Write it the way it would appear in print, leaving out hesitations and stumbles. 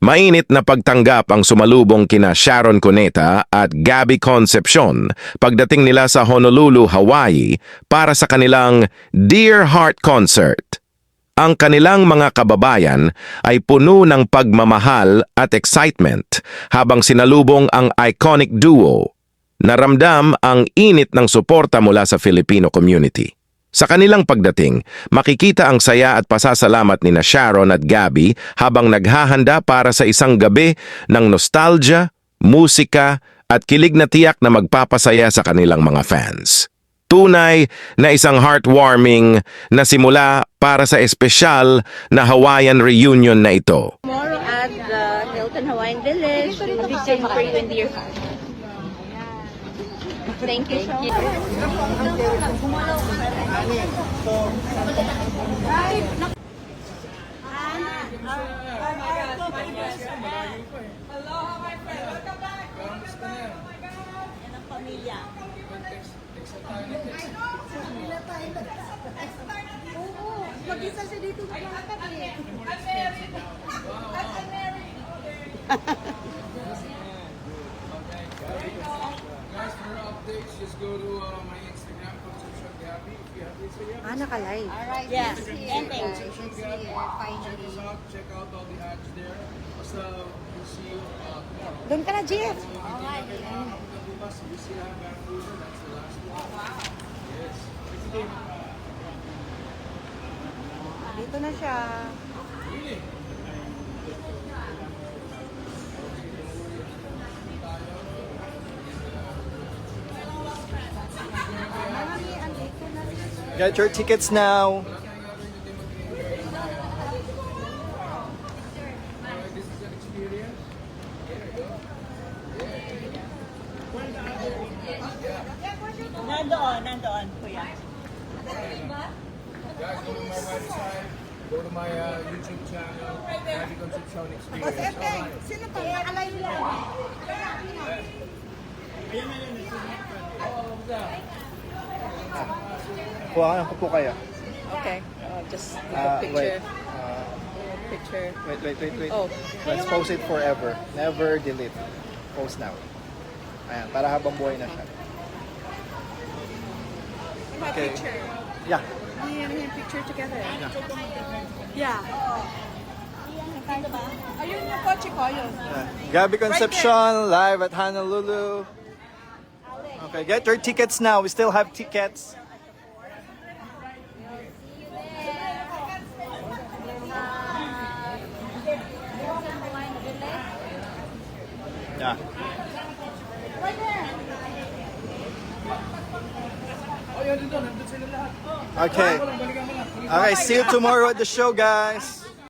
Mainit na pagtanggap ang sumalubong kina Sharon Cuneta at Gabby Concepcion pagdating nila sa Honolulu, Hawaii para sa kanilang Dear Heart Concert. Ang kanilang mga kababayan ay puno ng pagmamahal at excitement habang sinalubong ang iconic duo. Naramdam ang init ng suporta mula sa Filipino community. Sa kanilang pagdating, makikita ang saya at pasasalamat ni Sharon at Gabby habang naghahanda para sa isang gabi ng nostalgia, musika at kilig na tiyak na magpapasaya sa kanilang mga fans. Tunay na isang heartwarming na simula para sa espesyal na Hawaiian reunion na ito. Tomorrow at the Hilton Hawaiian Village, we'll be singing for you in Dear Heart. Thank you so much. Aloha, my friend. Welcome back. Kamusta na? Yan ang pamilya. Mag-isa siya dito sa mga kami. Guys, for updates, just go to my Instagram, Concepcion Gabby. If you have Instagram, Nakalive. Alright, yes. And thank you. Concepcion Gabby. Check us out. Check out all the ads there. Basta, we'll see you tomorrow. Doon ka na, Jeff. Bukas, we still have Vancouver. That's the last one. Wow. Yes. Dito na siya. Really? Get your tickets now. This is an experience. Nandoon, kuya. Guys, go to my website. Go to my YouTube channel. Gabby Concepcion Experience. Alright. Sino to? Nakalive lang. Kuha ko po kayo. Okay. Just take Ah, a wait. picture. Picture. Wait. Oh. Let's post it forever. Never delete. Post now. Ayan, para habang buhay na siya. Okay. Yeah. Picture together. Yeah. Ayun yung kotse ko, yun. Gabby Concepcion live at Honolulu. Okay, get your tickets now. We still have tickets. Yeah. Okay. Okay, see you tomorrow at the show, guys.